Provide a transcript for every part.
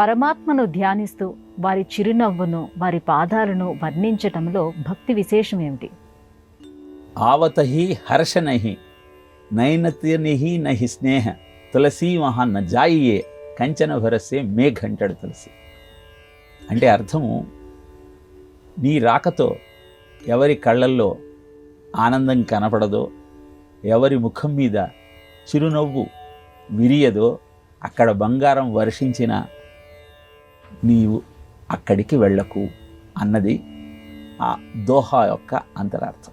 పరమాత్మను ధ్యానిస్తూ వారి చిరునవ్వును, వారి పాదాలను వర్ణించటంలో భక్తి విశేషం ఏమిటి? ఆవతహి హర్షనహి నైనత్యనిహి నహి స్నేహ తులసి మహా న జాయియే కంచన భరసే మేఘంటాడు తులసి. అంటే అర్థము, నీ రాకతో ఎవరి కళ్ళల్లో ఆనందం కనపడదో, ఎవరి ముఖం మీద చిరునవ్వు విరియదో, అక్కడ బంగారం వర్షించిన నీవు అక్కడికి వెళ్ళకు అన్నది ఆ దోహా యొక్క అంతరార్థం.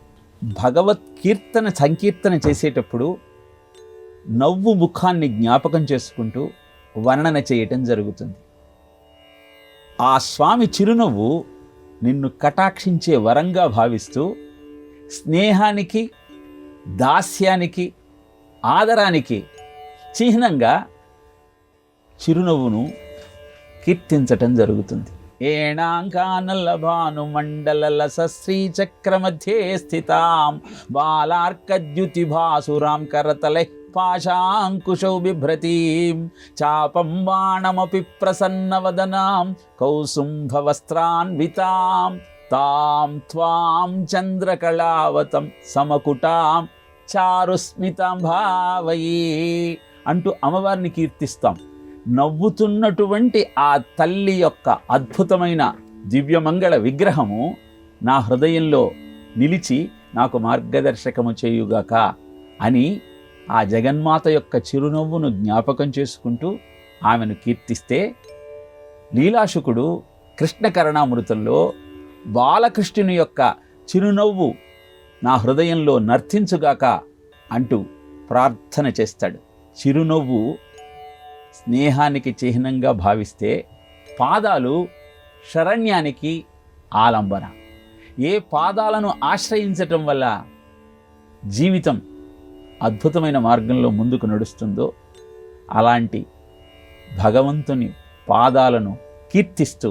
భగవత్ సంకీర్తన చేసేటప్పుడు నవ్వు ముఖాన్ని జ్ఞాపకం చేసుకుంటూ వర్ణన చేయటం జరుగుతుంది. ఆ స్వామి చిరునవ్వు నిన్ను కటాక్షించే వరంగా భావిస్తూ స్నేహానికి, దాస్యానికి, ఆదరానికి చిహ్నంగా చిరునవ్వును కీర్తించటం జరుగుతుంది. ఏణాంకానలభాను మండల సశ్రీ చక్ర మధ్యే స్థితాం బాలార్కద్యుతి భాసురాం కరతలై పాశాంకుశౌ బిభ్రతీం చాపం బాణమపి ప్రసన్నవదనాం కౌసుంభవస్త్రాన్వితాం తాం త్వాం చంద్రకళావతం సమకుటాం చారుస్మితాం భావయే అంటూ అమ్మవారిని కీర్తిస్తాం. నవ్వుతున్నటువంటి ఆ తల్లి యొక్క అద్భుతమైన దివ్యమంగళ విగ్రహము నా హృదయంలో నిలిచి నాకు మార్గదర్శకము చేయుగాక అని ఆ జగన్మాత యొక్క చిరునవ్వును జ్ఞాపకం చేసుకుంటూ ఆమెను కీర్తిస్తే, లీలాశుకుడు కృష్ణ కరుణామృతంలో బాలకృష్ణుని యొక్క చిరునవ్వు నా హృదయంలో నర్తించుగాక అంటూ ప్రార్థన చేస్తాడు. చిరునవ్వు స్నేహానికి చిహ్నంగా భావిస్తే, పాదాలు శరణ్యానికి ఆలంబన. ఏ పాదాలను ఆశ్రయించటం వల్ల జీవితం అద్భుతమైన మార్గంలో ముందుకు నడుస్తుందో అలాంటి భగవంతుని పాదాలను కీర్తిస్తూ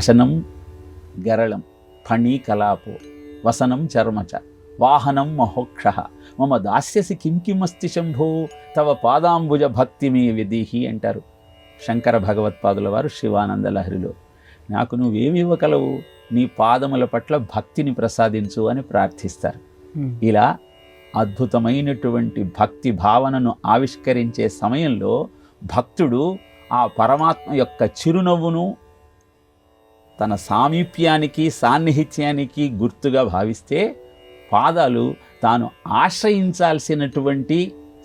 అశనం గరళం ఫణీకలాపో వసనం చర్మచ వాహనం మహోక్ష మమ దాస్యసి కింకిమస్తి శంభో తవ పాదాంబుజ భక్తి మే విదీహి అంటారు శంకర భగవత్పాదుల వారు శివానంద లహరిలో. నాకు నువ్వేమి ఇవ్వగలవు, నీ పాదముల పట్ల భక్తిని ప్రసాదించు అని ప్రార్థిస్తారు. ఇలా అద్భుతమైనటువంటి భక్తి భావనను ఆవిష్కరించే సమయంలో భక్తుడు ఆ పరమాత్మ యొక్క చిరునవ్వును తన సామీప్యానికి, సాన్నిహిత్యానికి గుర్తుగా భావిస్తే, పాదాలు తాను ఆశ్రయించాల్సినటువంటి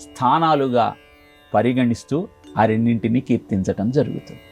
స్థానాలుగా పరిగణిస్తూ ఆ రెండింటినీ కీర్తించటం జరుగుతుంది.